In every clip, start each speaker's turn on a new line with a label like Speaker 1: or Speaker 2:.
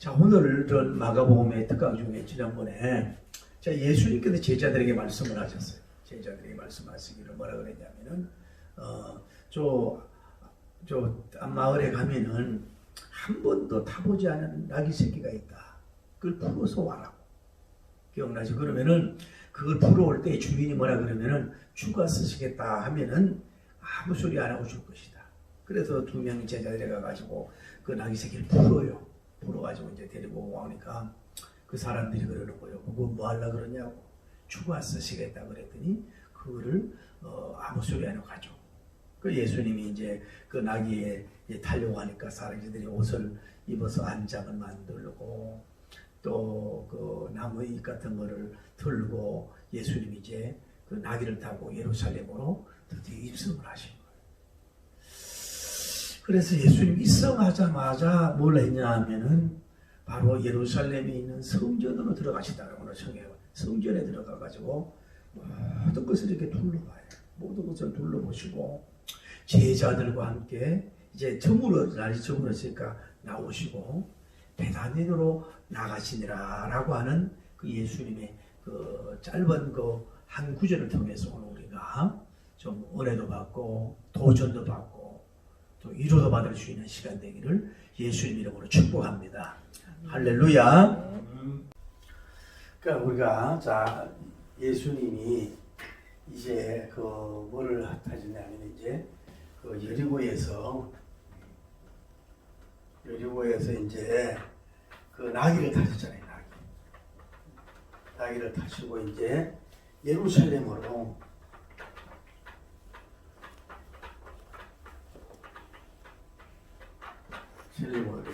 Speaker 1: 자, 오늘은 마가복음의 특강 중에 지난번에 자, 예수님께서 제자들에게 말씀을 하셨어요. 제자들에게 말씀하시기를 뭐라 그랬냐면은 저 마을에 가면은 한 번도 타보지 않은 나귀 새끼가 있다. 그걸 풀어서 와라고. 기억나죠? 그러면은 그걸 풀어올 때 주인이 뭐라 그러면은 추가 쓰시겠다 하면은 아무 소리 안 하고 줄 것이다. 그래서 두 명이 제자들에 가가지고 그 나귀 새끼를 풀어요. 풀어가지고 이제 데리고 오니까 그 사람들이 그러는 거예요. 그거 뭐 하려고 그러냐고. 추가 쓰시겠다 그랬더니 그거를 아무 소리 안 하고 가죠. 그 예수님이 이제 그 나귀에 타려고 하니까 사람들이 옷을 입어서 안장을 만들고 또 그 나무잎 같은 거를 들고 예수님이 이제 그 나귀를 타고 예루살렘으로 드디어 입성을 하신 거예요. 그래서 예수님 입성하자마자 뭘 했냐 하면은 바로 예루살렘에 있는 성전으로 들어가시다라고 하셔요. 성전에 들어가가지고 모든 것을 이렇게 둘러봐요. 모든 것을 둘러보시고 제자들과 함께 이제 날이 저물었으니까 나오시고 베다니로 나가시니라라고 하는 그 예수님의 그 짧은 그 한 구절을 통해서 오늘 우리가 좀 은혜도 받고 도전도 받고 또 위로도 받을 수 있는 시간 되기를 예수님 이름으로 축복합니다. 할렐루야. 그러니까 우리가 자 예수님이 이제 그 뭐를 하시냐면 이제 그 여리고에서 이제 그 나귀를 타셨잖아요. 나귀를 타시고 이제 예루살렘으로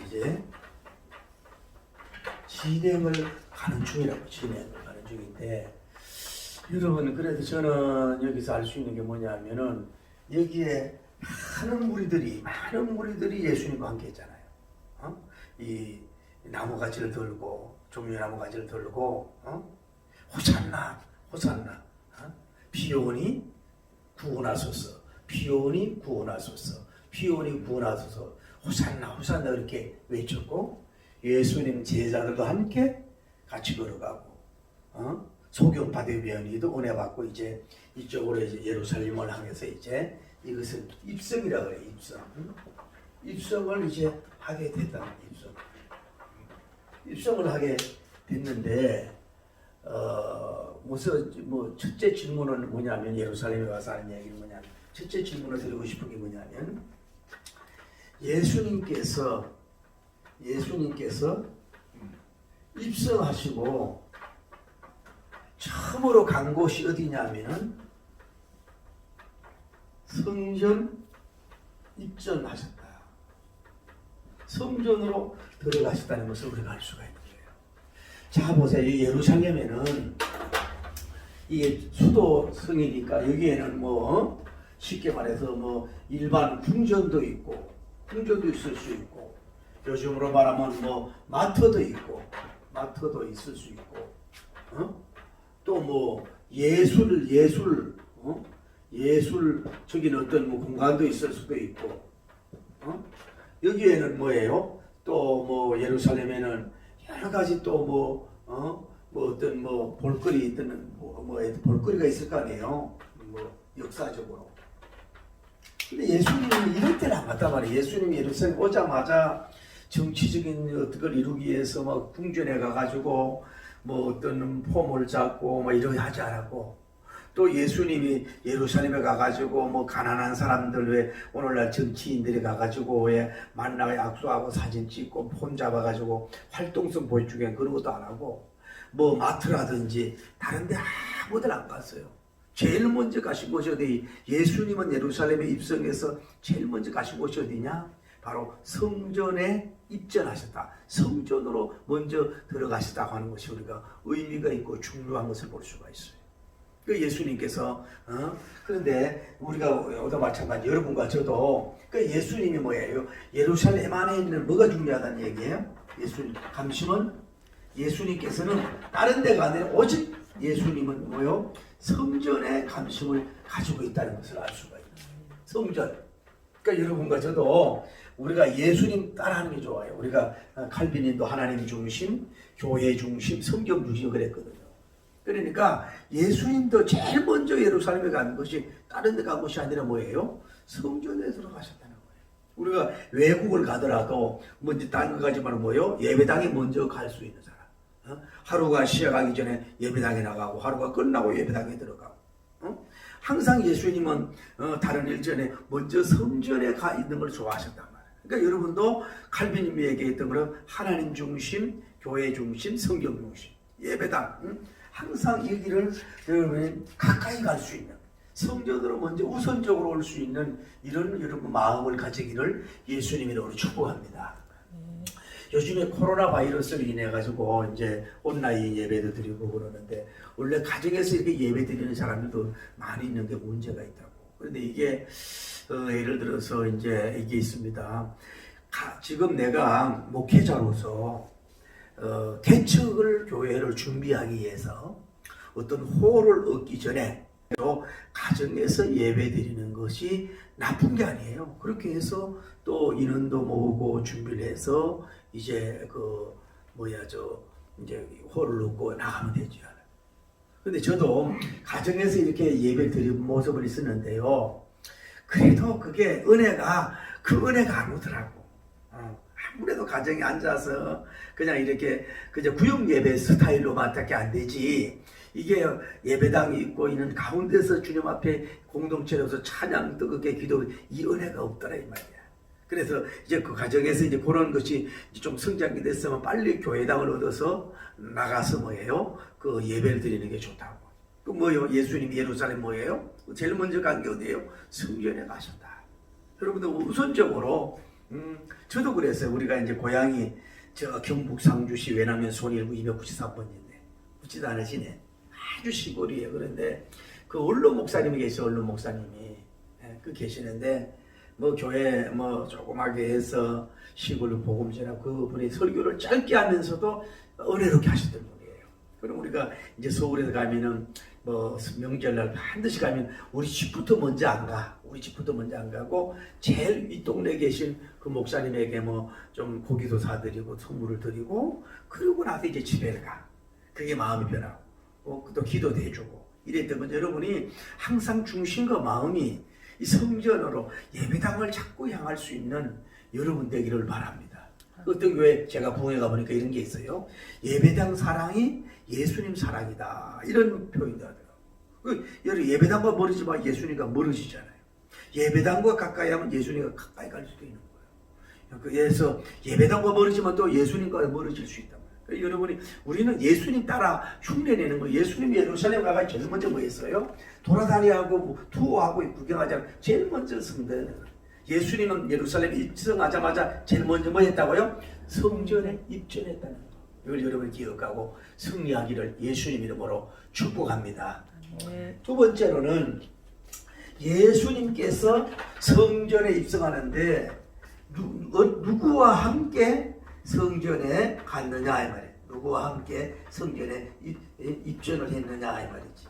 Speaker 1: 이제 진행을 가는 중이라고 진행을 가는 중인데 여러분 그래도 저는 여기서 알 수 있는 게 뭐냐면은 여기에 많은 무리들이 예수님과 함께 했잖아요. 이 나무가지를 들고 종려나무 가지를 들고 호산나 비오니 구원하소서 비오니 구원하소서 비오니 구원하소서 호산나 이렇게 외쳤고 예수님 제자들도 함께 같이 걸어가고 소경 바데비언이도 은혜 받고 이제 이쪽으로 이제 예루살렘을 향해서 이제 이것을 입성이라고 그래요. 입성을 이제 하게 됐다는 입성을 하게 됐는데 뭐 첫째 질문은 뭐냐면 예루살렘에 와서 하는 얘기는 뭐냐면 첫째 질문을 드리고 싶은 게 뭐냐면 예수님께서 입성하시고 처음으로 간 곳이 어디냐면은 성전 입전하셨다. 성전으로 들어가셨다는 것을 우리가 알 수가 있는 거예요. 자 보세요. 예루살렘에는 이게 수도 성이니까 여기에는 뭐 쉽게 말해서 뭐 일반 궁전도 있고 있을 수 있고 요즘으로 말하면 뭐 마트도 있을 수 있고 또 뭐 예술적인 어떤 뭐 공간도 있을 수도 있고 여기에는 뭐예요? 또 뭐 예루살렘에는 여러 가지 또 뭐 어떤 뭐 볼거리 있던 뭐 볼거리가 있을 거 아니에요? 뭐 역사적으로. 근데 예수님은 이럴 때는 안 갔단 말이에요. 예수님이 예루살렘 오자마자 정치적인 어떤 걸 이루기 위해서 막 궁전에 가가지고 뭐 어떤 폼을 잡고 뭐 이렇게 하지 않았고 또 예수님이 예루살렘에 가가지고 뭐 가난한 사람들 왜 오늘날 정치인들이 가가지고 왜 만나고 약속하고 사진 찍고 폰 잡아가지고 활동성 보여주게 그런 것도 안 하고 뭐 마트라든지 다른데 아무들 안 갔어요. 제일 먼저 가신 곳이 어디? 예수님은 예루살렘에 입성해서 제일 먼저 가신 곳이 어디냐? 바로 성전에 입전하셨다. 성전으로 먼저 들어가셨다고 하는 것이 우리가 의미가 있고 중요한 것을 볼 수가 있어요. 그 예수님께서 그런데 우리가 오도 마찬가지 여러분과 저도 그 예수님이 뭐예요? 예루살렘 안에 있는 뭐가 중요하다는 얘기예요? 예수님 감심은 예수님께서는 다른 데가 아니라 오직 예수님은 뭐요? 성전의 감심을 가지고 있다는 것을 알 수가 있어요. 성전. 그러니까 여러분과 저도 우리가 예수님 따라하는 게 좋아요. 우리가 칼빈님도 하나님 중심, 교회 중심, 성경 중심 그랬거든요. 그러니까 예수님도 제일 먼저 예루살렘에 간 것이 다른 데 간 것이 아니라 뭐예요? 성전에 들어가셨다는 거예요. 우리가 외국을 가더라도 먼저 다른 거 가지만 뭐예요? 예배당에 먼저 갈 수 있는 사람. 하루가 시작하기 전에 예배당에 나가고 하루가 끝나고 예배당에 들어가고. 항상 예수님은 다른 일 전에 먼저 성전에 가 있는 걸 좋아하셨단 말이에요. 그러니까 여러분도 칼빈님이 얘기했던 것은 하나님 중심, 교회 중심, 성경 중심, 예배당. 항상 이 길을 여러분이 가까이 갈 수 있는, 성전으로 먼저 우선적으로 올 수 있는 이런 여러분 마음을 가지기를 예수님이 우리 축복합니다. 요즘에 코로나 바이러스로 인해 가지고 이제 온라인 예배도 드리고 그러는데 원래 가정에서 이렇게 예배 드리는 사람들도 많이 있는데 문제가 있다고. 그런데 이게 예를 들어서 이제 이게 있습니다. 지금 내가 목회자로서 개척을 교회를 준비하기 위해서 어떤 호를 얻기 전에 또 가정에서 예배 드리는 것이 나쁜 게 아니에요. 그렇게 해서 또 인원도 모으고 준비를 해서 이제 이제 호를 얻고 나가면 되죠. 근데 저도 가정에서 이렇게 예배 드리는 모습을 있었는데요. 그래도 그게 은혜가 안 오더라고. 아무래도 가정에 앉아서 그냥 이렇게 그냥 구역 예배 스타일로만 밖에 안 되지. 이게 예배당이 있고 있는 가운데서 주님 앞에 공동체로서 찬양 뜨겁게 기도, 이 은혜가 없더라 이 말이야. 그래서 이제 그 가정에서 이제 그런 것이 좀 성장이 됐으면 빨리 교회당을 얻어서 나가서 뭐예요? 그 예배를 드리는 게 좋다고. 그 뭐예요? 예수님이 예루살렘 뭐예요? 제일 먼저 간 게 어디예요? 성전에 가셨다. 여러분들 우선적으로 저도 그랬어요. 우리가 이제 고향이 저 경북 상주시 외남면 손일구 293번인데 묻지도 않으시네. 아주 시골이에요. 그런데 그 언론 목사님이 계셔. 언론 목사님이 그 계시는데 뭐 교회 뭐 조그맣게 해서 시골로 복음 전하고 그분이 설교를 짧게 하면서도 은혜롭게 하셨던 분이에요. 그럼 우리가 이제 서울에서 가면은 뭐 명절날 반드시 가면 우리 집부터 먼저 안 가. 우리 집부터 먼저 안 가고 제일 이 동네에 계신 그 목사님에게 뭐 좀 고기도 사드리고 선물을 드리고 그러고 나서 이제 집에 가. 그게 마음이 변하고 또 기도도 해주고 이랬던 건 여러분이 항상 중심과 마음이 이 성전으로 예배당을 자꾸 향할 수 있는 여러분 되기를 바랍니다. 어떤 교회 제가 부흥회 가보니까 이런 게 있어요. 예배당 사랑이 예수님 사랑이다. 이런 표현도 하더라고요. 여러분 예배당과 멀어지면 예수님과 멀어지잖아요. 예배당과 가까이 하면 예수님과 가까이 갈 수도 있는 거예요. 그래서 예배당과 멀어지면 또 예수님과 멀어질 수 있단 말이에요. 여러분이 우리는 예수님 따라 흉내내는 거예요. 예수님이 예루살렘 가가 제일 먼저 뭐 했어요? 돌아다니하고 투어하고 구경하자. 제일 먼저 성전에. 예수님은 예루살렘 입성하자마자 제일 먼저 뭐 했다고요? 성전에 입전했다는 거. 이걸 여러분이 기억하고 승리하기를 예수님 이름으로 축복합니다. 두 번째로는 예수님께서 성전에 입성하는데 누구와 함께 성전에 갔느냐 이 말이에요. 누구와 함께 성전에 입전을 했느냐 이 말이지.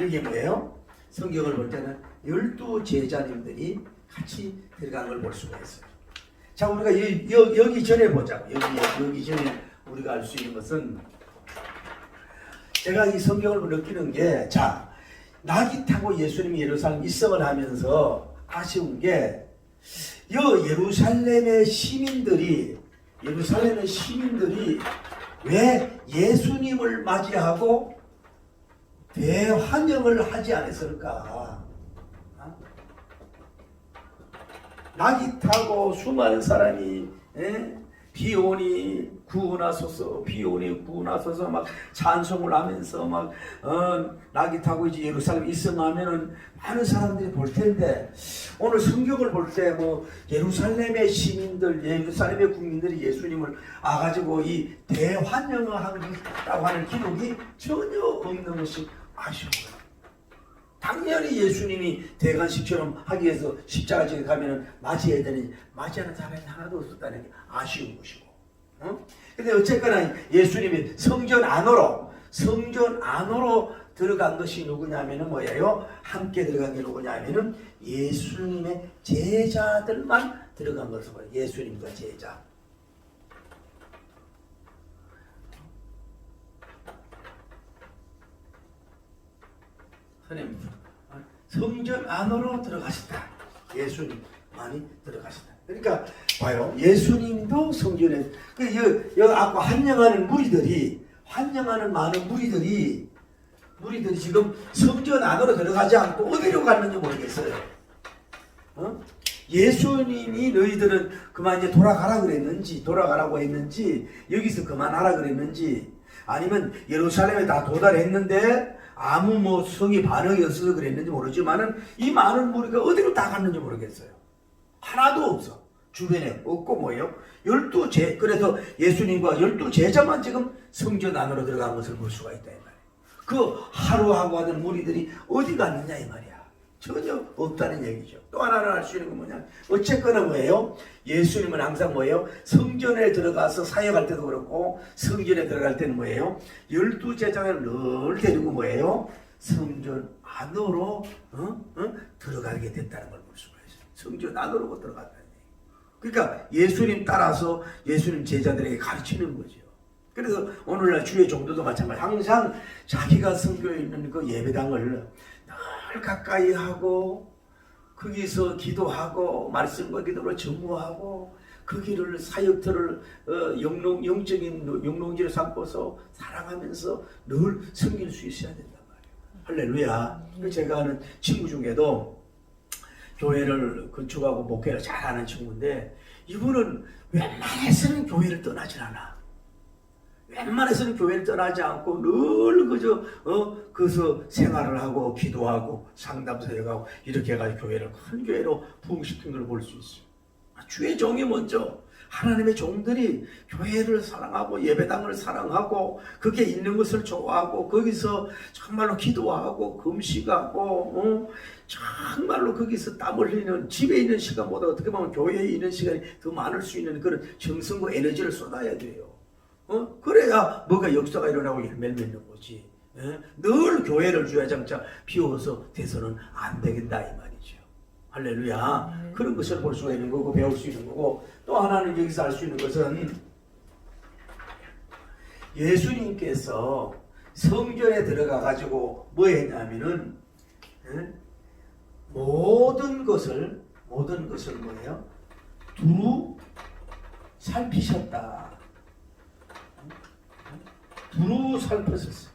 Speaker 1: 이게 뭐예요? 성경을 볼 때는 12 제자님들이 같이 들어간 걸 볼 수가 있어요. 자, 우리가 여기 전에 보자고. 여기 전에 우리가 알 수 있는 것은 제가 이 성경을 느끼는 게, 자, 낙이 타고 예수님이 예루살렘 입성을 하면서 아쉬운 게, 예루살렘의 시민들이 왜 예수님을 맞이하고 대환영을 하지 않았을까? 낙이 타고 수많은 사람이 비오니 구원하소서 막 찬송을 하면서 막 낙이 타고 이제 예루살렘 입성하면은 많은 사람들이 볼 텐데, 오늘 성경을 볼 때 뭐 예루살렘의 시민들, 예루살렘의 국민들이 예수님을 와가지고 이 대환영을 한다고 하는 기록이 전혀 없는 것이 아쉬워요. 당연히 예수님이 대관식처럼 하기 위해서 십자가지에 가면은 맞이해야 되는지 맞이하는 사람이 하나도 없었다는 게 아쉬운 것이고. 근데 어쨌거나 예수님이 성전 안으로 들어간 것이 누구냐면은 뭐예요? 함께 들어간 게 누구냐면은 예수님의 제자들만 들어간 것을 봐요. 예수님과 제자. 선생님, 성전 안으로 들어가셨다. 예수님만이 들어가셨다. 그러니까 봐요. 예수님도 성전에 여기 아까 환영하는 많은 무리들이 지금 성전 안으로 들어가지 않고 어디로 갔는지 모르겠어요. 예수님이 너희들은 그만 이제 돌아가라고 했는지 여기서 그만하라 그랬는지 아니면 예루살렘에 다 도달했는데 아무 뭐 성의 반응이 없어서 그랬는지 모르지만은 이 많은 무리가 어디로 다 갔는지 모르겠어요. 하나도 없어. 주변에 없고 뭐예요? 그래서 예수님과 12제자만 지금 성전 안으로 들어간 것을 볼 수가 있다 이 말이에요. 그 하루하고 하던 무리들이 어디 갔느냐 이 말이야. 전혀 없다는 얘기죠. 또 하나는 알 수 있는 건 뭐냐? 어쨌거나 뭐예요? 예수님은 항상 뭐예요? 성전에 들어가서 사역할 때도 그렇고 성전에 들어갈 때는 뭐예요? 12제자를 늘 데리고 뭐예요? 성전 안으로 들어가게 됐다는 걸 볼 수가 있어요. 성전 안으로 들어갔다는 얘기. 그러니까 예수님 따라서 예수님 제자들에게 가르치는 거죠. 그래서 오늘날 주의 종도도 마찬가지. 항상 자기가 선교에 있는 그 예배당을 늘 가까이 하고 거기서 기도하고 말씀과 기도를 전무하고 그 길을 사역터를 영적인 영농지를 삼고서 사랑하면서 늘 섬길 수 있어야 된단 말이에요. 할렐루야. 제가 아는 친구 중에도 교회를 건축하고 목회를 잘하는 친구인데 이분은 웬만해서는 교회를 떠나질 않아. 웬만해서는 교회를 떠나지 않고 늘 그저 생활을 하고 기도하고 상담사역하고 이렇게 해가지고 교회를 큰 교회로 부흥시킨 걸 볼 수 있어요. 주의 종이 먼저 하나님의 종들이 교회를 사랑하고 예배당을 사랑하고 거기에 있는 것을 좋아하고 거기서 정말로 기도하고 금식하고 정말로 거기서 땀을 흘리는 집에 있는 시간보다 어떻게 보면 교회에 있는 시간이 더 많을 수 있는 그런 정성과 에너지를 쏟아야 돼요. 그래야 뭐가 역사가 일어나고 열매를 맺는 거지. 늘 교회를 주야장차 비워서 돼서는 안 되겠다 이 말이죠. 할렐루야. 그런 것을 볼 수가 있는 거고 배울 수 있는 거고 또 하나는 여기서 알 수 있는 것은 예수님께서 성전에 들어가 가지고 뭐 했냐면은 모든 것을 뭐예요? 두루 살피셨다. 두루 살폈었어요.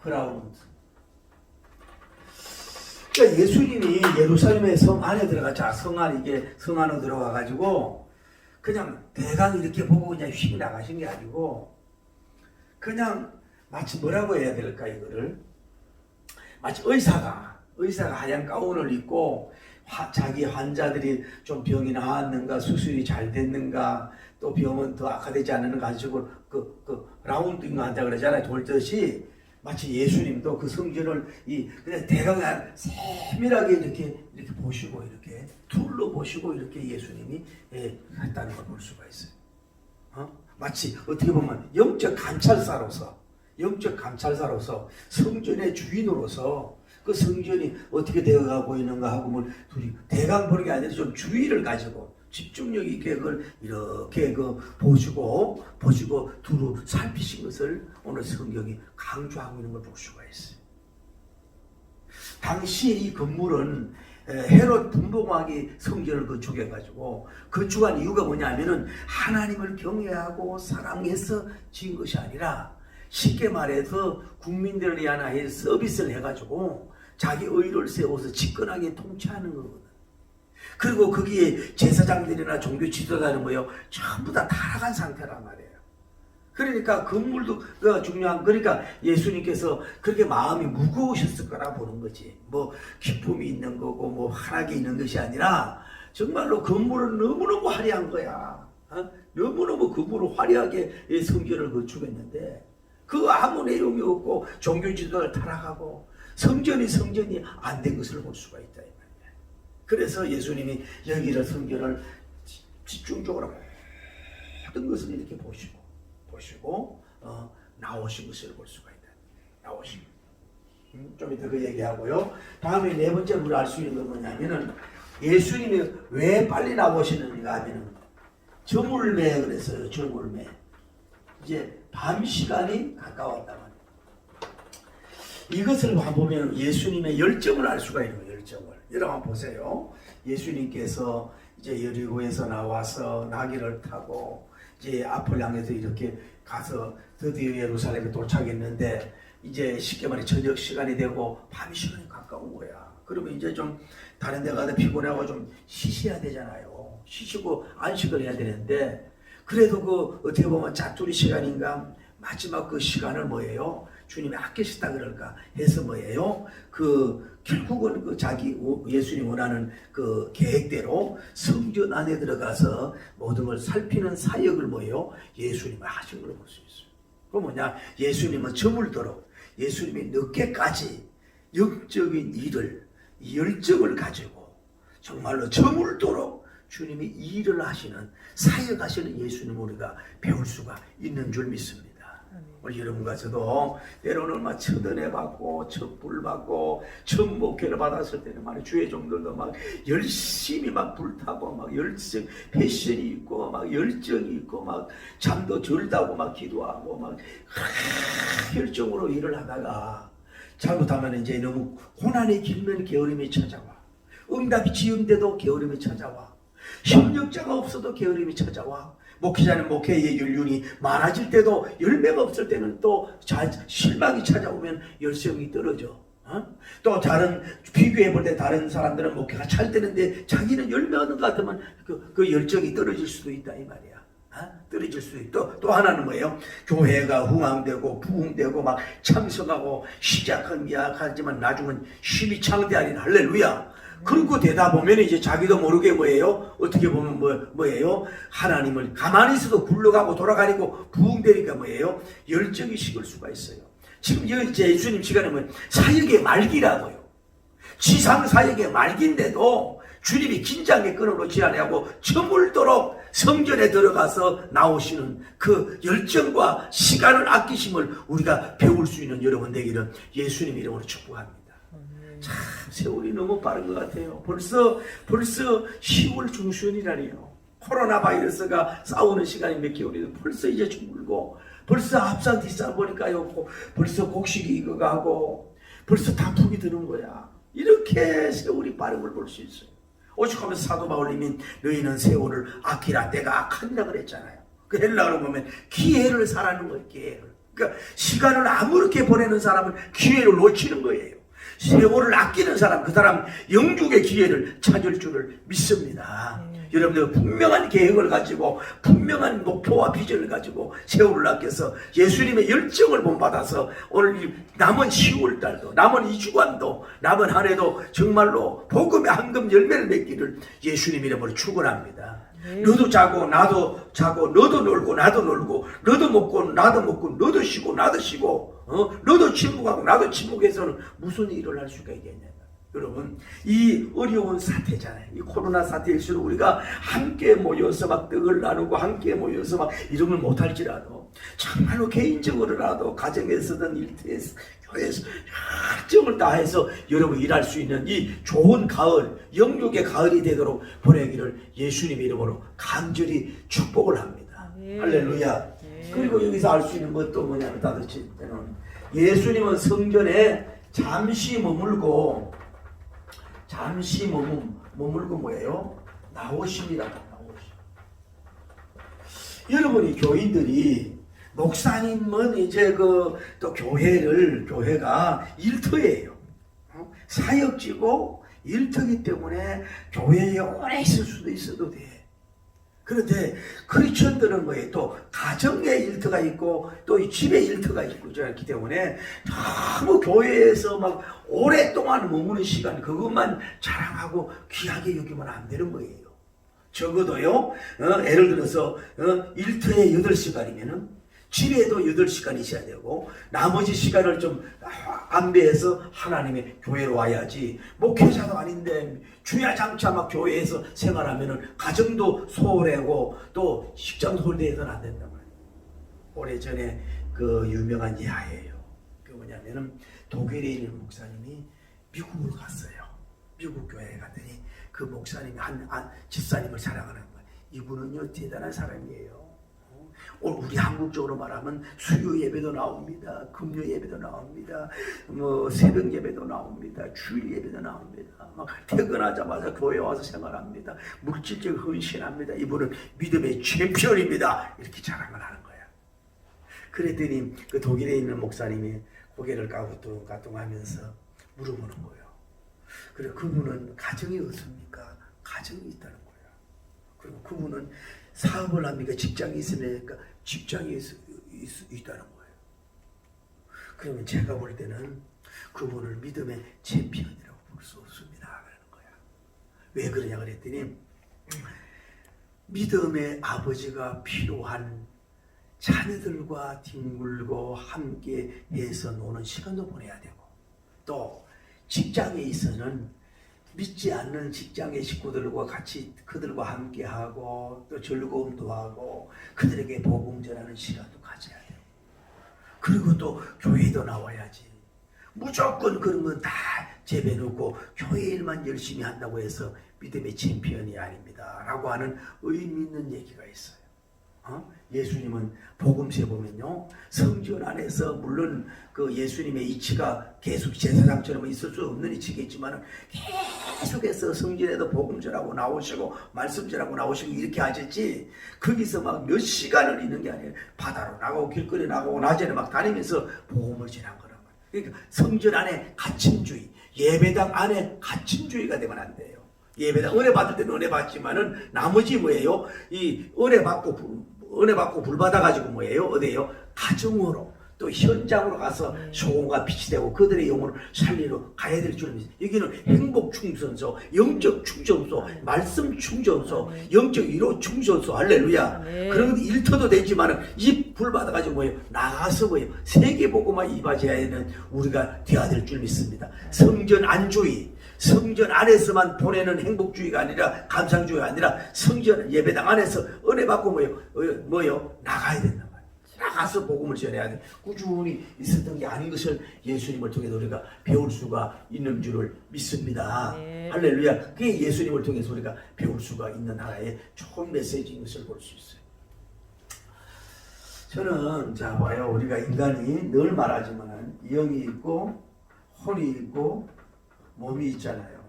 Speaker 1: 그라운드. 그러니까 예수님이 예루살렘의 성 안에 성 안으로 들어가 가지고 그냥 대강 이렇게 보고 그냥 휙 나가신 게 아니고 그냥 마치 뭐라고 해야 될까 이거를 마치 의사가 하얀 가운을 입고 자기 환자들이 좀 병이 나았는가 수술이 잘 됐는가 또 병은 더 악화되지 않는가 가지고 그 라운딩 한다 그러잖아요. 돌듯이 마치 예수님도 그 성전을 그냥 대강 세밀하게 이렇게 보시고 이렇게 둘러 보시고 이렇게 예수님이 했다는 걸 볼 수가 있어요. 마치 어떻게 보면 영적 감찰사로서 성전의 주인으로서 그 성전이 어떻게 되어가고 있는가 하고 뭐 둘이 대강 보는 게 아니라 좀 주의를 가지고 집중력 있게 그걸 이렇게 보시고 두루 살피신 것을 오늘 성경이 강조하고 있는 걸 볼 수가 있어요. 당시 이 건물은 헤롯 분봉왕이 성전을 건축해가지고 건축한 이유가 뭐냐면은 하나님을 경외하고 사랑해서 지은 것이 아니라 쉽게 말해서 국민들을 위한 서비스를 해가지고 자기 의를 세워서 집권하게 통치하는 거거든. 그리고 거기에 제사장들이나 종교 지도자는 뭐예요? 전부 다 타락한 상태란 말이에요. 그러니까 건물도 중요한 그러니까 예수님께서 그렇게 마음이 무거우셨을 거라 보는 거지. 뭐 기쁨이 있는 거고 뭐 환하게 있는 것이 아니라 정말로 건물은 너무너무 화려한 거야. 너무너무 건물을 화려하게 성전을 건축했는데 그 아무 내용이 없고 종교 지도를 타락하고 성전이 안 된 것을 볼 수가 있다 이 말이야. 그래서 예수님이 여기를 성전을 집중적으로 모든 것을 이렇게 보시고 나오신 것을 볼 수가 있다. 나오신. 좀 이따 그 얘기하고요. 다음에 네 번째로 우리가 알 수 있는 건 뭐냐면은 예수님이 왜 빨리 나오시는가 하면은 저물매 그랬어요. 저물매. 이제 밤 시간이 가까웠단 말이에요. 이것을 보면 예수님의 열정을 알 수가 있는 거예요. 열정을. 여러분 보세요. 예수님께서 이제 여리고에서 나와서 나귀를 타고 이제 앞을 향해서 이렇게 가서 드디어 예루살렘에 도착했는데 이제 쉽게 말해 저녁 시간이 되고 밤 시간이 가까운 거야. 그러면 이제 좀 다른 데 가서 피곤하고 좀 쉬셔야 되잖아요. 쉬시고 안식을 해야 되는데 그래도 그 어떻게 보면 짜투리 시간인가 마지막 그 시간을 뭐예요? 주님이 아끼셨다 그럴까 해서 뭐예요? 그 결국은 그 자기 예수님 원하는 그 계획대로 성전 안에 들어가서 모든 걸 살피는 사역을 뭐예요? 예수님이 하신 걸 볼 수 있어요. 그 뭐냐? 예수님은 저물도록 예수님이 늦게까지 영적인 일을 열정을 가지고 정말로 저물도록 주님이 일을 하시는 사역하시는 예수님 우리가 배울 수가 있는 줄 믿습니다. 우리 여러분과 저도 때로는 막 처단해 받고 척불 받고 처음 목회를 받았을 때는 막 주의 종들도 막 열심히 막 불타고 막 열정 패션이 있고 막 열정이 있고 막 잠도 절다고 막 기도하고 막 열정으로 일을 하다가 잘못하면 이제 너무 고난이 길면 게으름이 찾아와. 응답이 지연돼도 게으름이 찾아와. 협력자가 없어도 게으름이 찾아와. 목회자는 목회의 연륜이 많아질 때도 열매가 없을 때는 또 실망이 찾아오면 열성이 떨어져. 또 다른 비교해 볼 때 다른 사람들은 목회가 잘 되는데 자기는 열매 얻는 것 같으면 그 열정이 떨어질 수도 있다 이 말이야. 떨어질 수 있고 또 하나는 뭐예요? 교회가 흥황되고 부흥되고 막 창성하고 시작은 미약하지만 나중은 힘이 창대하리라. 할렐루야. 그러고 되다 보면 이제 자기도 모르게 뭐예요? 어떻게 보면 뭐예요? 하나님을 가만히 있어도 굴러가고 돌아가니까 부흥되니까 뭐예요? 열정이 식을 수가 있어요. 지금 이제 예수님 시간에 뭐 사역의 말기라고요. 지상 사역의 말기인데도 주님이 긴장의 끈을 놓지 아니하고 저물도록 성전에 들어가서 나오시는 그 열정과 시간을 아끼심을 우리가 배울 수 있는 여러분 되기를 예수님 이름으로 축복합니다. 참 세월이 너무 빠른 것 같아요. 벌써 10월 중순이라니요. 코로나 바이러스가 싸우는 시간이 몇 개월이고 벌써 이제 죽물고 벌써 앞산 뒷산 보니까요 벌써 곡식이 익어가고 벌써 단풍이 드는 거야. 이렇게 세월이 빠른 걸 볼 수 있어요. 오죽하면 사도 바울님이 너희는 세월을 아끼라 때가 악한다 그랬잖아요. 그 헬라어로 보면 기회를 사라는 거예요. 기회를. 그러니까 시간을 아무렇게 보내는 사람은 기회를 놓치는 거예요. 세월을 아끼는 사람, 그 사람 영죽의 기회를 찾을 줄을 믿습니다. 여러분들 분명한 계획을 가지고 분명한 목표와 비전을 가지고 세월을 아껴서 예수님의 열정을 본받아서 오늘 남은 10월달도 남은 2주간도 남은 한 해도 정말로 복음의 황금 열매를 맺기를 예수님 이름으로 축원합니다. 너도 자고 나도 자고 너도 놀고 나도 놀고 너도 먹고 나도 먹고 너도 쉬고 나도 쉬고 너도 침묵하고 나도 침묵해서는 무슨 일을 할 수가 있겠냐. 여러분 이 어려운 사태잖아요. 이 코로나 사태일수록 우리가 함께 모여서 막 떡을 나누고 함께 모여서 막 이런 걸 못할지라도 정말로 개인적으로라도 가정에서든 일터에서 교회에서 열정을 다해서 여러분 일할 수 있는 이 좋은 가을 영육의 가을이 되도록 보내기를 예수님 이름으로 간절히 축복을 합니다. 할렐루야. 그리고 여기서 알 수 있는 것도 뭐냐면 따뜻히 예수님은 성전에 잠시 머물고 뭐예요? 나오십니다. 여러분이 교인들이 목사님은 이제 또 교회가 일터예요. 사역지고 일터기 때문에 교회에 오래 있을 수도 있어도 돼. 그런데 크리스천들은 뭐예요? 또 가정의 일터가 있고 또 집의 일터가 있고 그렇기 때문에 너무 교회에서 막 오랫동안 머무는 시간 그것만 자랑하고 귀하게 여기면 안 되는 거예요. 적어도요 예를 들어서 일터에 8시간이면은 집에도 8시간 있어야 되고 나머지 시간을 좀 안배해서 하나님의 교회로 와야지. 목회자도 아닌데 주야장차 막 교회에서 생활하면은 가정도 소홀하고 또 직장 소홀되어서는 안 된단 말이에요. 오래전에 그 유명한 예화예요. 그 뭐냐면은 독일에 있는 목사님이 미국으로 갔어요. 미국 교회에 갔더니 그 목사님이 한 집사님을 사랑하는 거예요. 이분은요 대단한 사람이에요. 오늘 우리 한국적으로 말하면 수요 예배도 나옵니다. 금요 예배도 나옵니다. 뭐 새벽 예배도 나옵니다. 주일 예배도 나옵니다. 막 퇴근하자마자 교회 와서 생활합니다. 물질적 헌신합니다. 이분은 믿음의 챔피언입니다. 이렇게 자랑을 하는 거야. 그랬더니 그 독일에 있는 목사님이 고개를 까뚱까뚱하면서 물어보는 거예요. 그래 그분은 가정이 없습니까? 가정이 있다는 거예요. 그리고 그분은 사업을 합니까? 직장이 있으니까 직장이 있다는 거예요. 그러면 제가 볼 때는 그분을 믿음의 챔피언이라고 볼 수 없습니다. 그러는 거야. 왜 그러냐 그랬더니 믿음의 아버지가 필요한 자녀들과 뒹굴고 함께 해서 노는 시간도 보내야 되고 또 직장에 있어서는 믿지 않는 직장의 식구들과 같이 그들과 함께하고 또 즐거움도 하고 그들에게 복음 전하는 시간도 가져야 돼요. 그리고 또 교회도 나와야지. 무조건 그런 건 다 제배놓고 교회 일만 열심히 한다고 해서 믿음의 챔피언이 아닙니다 라고 하는 의미 있는 얘기가 있어요. 예수님은 복음서에 보면요 성전 안에서 물론 그 예수님의 이치가 계속 제사장처럼 있을 수 없는 이치겠지만 계속해서 성전에도 복음 전하고 나오시고 말씀 전하고 나오시고 이렇게 하셨지 거기서 막 몇 시간을 있는 게 아니에요. 바다로 나가고 길거리 나가고 낮에는 막 다니면서 복음을 전한 거란 말이에요. 그러니까 성전 안에 갇힌주의 예배당 안에 갇힌주의가 되면 안 돼요. 예배당 은혜 받을 때는 은혜 받지만은 나머지 뭐예요? 이 은혜 받고 불 받아가지고 뭐예요? 어디에요? 가정으로 또 현장으로 가서 소금과 빛이 되고 그들의 영혼을 살리러 가야 될 줄을 믿습니다. 여기는 행복 충전소, 영적 충전소, 말씀 충전소, 영적 위로 충전소. 할렐루야. 그런 것도 일터도 되지만은 이 불 받아가지고 뭐예요? 나가서 뭐예요? 세계 복음만 이바지해야 되는 우리가 되어야 될 줄 믿습니다. 성전 안주의. 성전 안에서만 보내는 행복주의가 아니라 감상주의가 아니라 성전 예배당 안에서 은혜 받고 뭐요? 나가야 된단 말이에요. 나가서 복음을 전해야 돼. 꾸준히 있었던 게 아닌 것을 예수님을 통해서 우리가 배울 수가 있는 줄을 믿습니다. 네. 할렐루야. 그게 예수님을 통해서 우리가 배울 수가 있는 하나의 좋은 메시지인 것을 볼 수 있어요. 저는 자 봐요. 우리가 인간이 늘 말하지만 영이 있고 혼이 있고 몸이 있잖아요.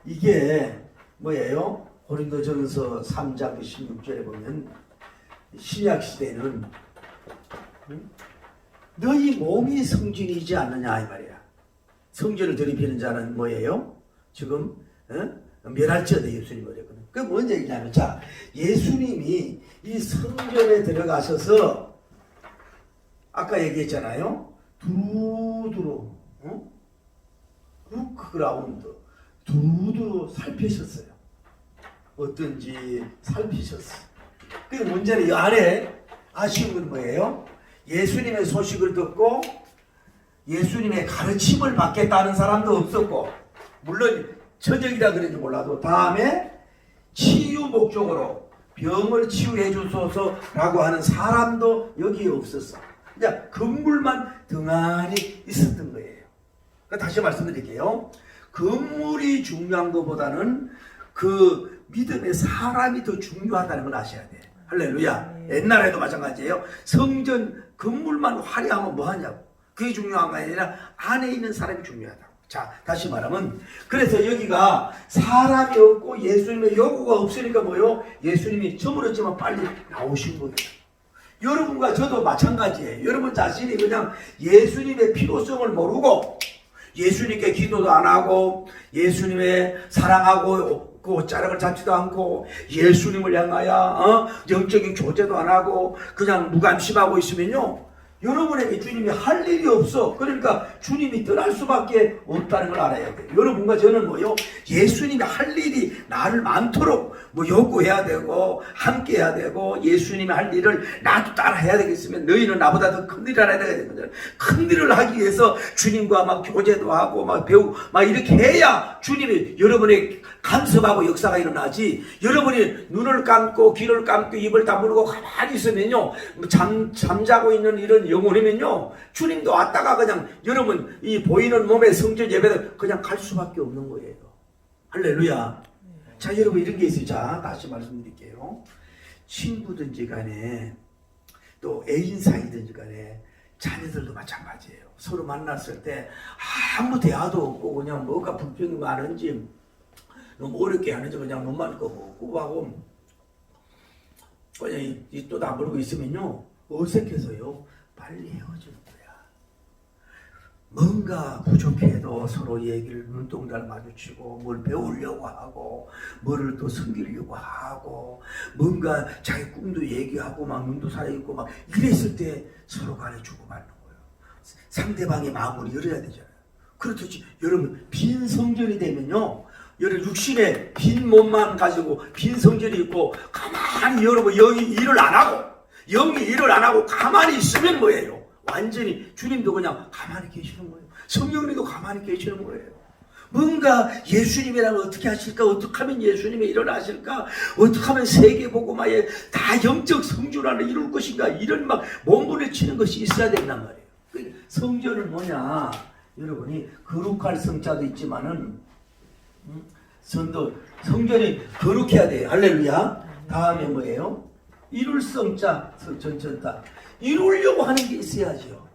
Speaker 1: 이게 뭐예요? 고린도전서 3장 16절에 보면 신약 시대는 너희 몸이 성전이지 않느냐 이 말이야. 성전을 더럽히는 자는 뭐예요? 지금 멸할지어다 예수님이 그랬거든. 그게 뭔 얘기냐면 자 예수님이 이 성전에 들어가셔서 아까 얘기했잖아요. 두루두루 루크그라운드 두루두루 살피셨어요. 어떤지 살피셨어요. 그 문제는 이 안에 아쉬운 건 뭐예요? 예수님의 소식을 듣고 예수님의 가르침을 받겠다는 사람도 없었고 물론 저적이라 그런지 몰라도 다음에 치유 목적으로 병을 치유해 주소서라고 하는 사람도 여기에 없었어. 그냥 건물만 등한히 있었던 거예요. 그러니까 다시 말씀드릴게요. 건물이 중요한 것보다는 그 믿음의 사람이 더 중요하다는 걸 아셔야 돼. 할렐루야. 옛날에도 마찬가지예요. 성전 건물만 화려하면 뭐하냐고. 그게 중요한 게 아니라 안에 있는 사람이 중요하다고. 자, 다시 말하면 그래서 여기가 사람이 없고 예수님의 요구가 없으니까 뭐요? 예수님이 저물었지만 빨리 나오신 거예요. 여러분과 저도 마찬가지예요. 여러분 자신이 그냥 예수님의 필요성을 모르고 예수님께 기도도 안 하고 예수님의 사랑하고 그 옷자락을 잡지도 않고 예수님을 향하여 영적인 교제도 안 하고 그냥 무관심하고 있으면요. 여러분에게 주님이 할 일이 없어. 그러니까 주님이 떠날 수밖에 없다는 걸 알아야 돼요. 여러분과 저는 뭐요? 예수님이 할 일이 나를 많도록 뭐 요구해야 되고 함께 해야 되고 예수님이 할 일을 나도 따라 해야 되겠으면 너희는 나보다 더 큰 일을 해야 되거든요. 큰 일을 하기 위해서 주님과 막 교제도 하고 막 배우고 막 이렇게 해야 주님이 여러분의 간섭하고 역사가 일어나지. 여러분이 눈을 감고 귀를 감고 입을 다물고 가만히 있으면요 잠자고 있는 이런 있던 영혼이면요, 주님도 왔다가 그냥 여러분 이 보이는 몸의 성전 예배를 그냥 갈 수밖에 없는 거예요. 할렐루야. 자, 여러분 이런 게 있어요. 자, 다시 말씀드릴게요. 친구든지 간에 또 애인 사이든지 간에 자녀들도 마찬가지예요. 서로 만났을 때 아무 대화도 없고 그냥 뭐가 불평이 많은지 너무 어렵게 하는지 그냥 눈만 끄고 하고 그냥 입도 다물고 있으면요, 어색해서요 빨리 헤어지는 거야. 뭔가 부족해도 서로 얘기를 눈동자를 마주치고 뭘 배우려고 하고 뭐를 또 섬기려고 하고 뭔가 자기 꿈도 얘기하고 막 눈도 사이있고 막 이랬을 때 서로 간에 주고받는 거예요. 상대방의 마음을 열어야 되잖아요. 그렇듯이 여러분 빈 성전이 되면요, 여러분 육신의 빈 몸만 가지고 빈 성전이 있고 가만히 여러분 영이 일을 안 하고 가만히 있으면 뭐예요? 완전히 주님도 그냥 가만히 계시는 거예요. 성령님도 가만히 계시는 거예요. 뭔가 예수님이라면 어떻게 하실까? 어떻게 하면 예수님의 일을 하실까? 어떻게 하면 세계복음화에 다 영적 성전화를 이룰 것인가? 이런 막 몸부림치는 것이 있어야 된단 말이에요. 성전은 뭐냐? 여러분이 거룩할 성자도 있지만은 성전이 거룩해야 돼요. 할렐루야. 다음에 뭐예요? 이룰 성자, 전다. 이루려고 하는 게 있어야죠.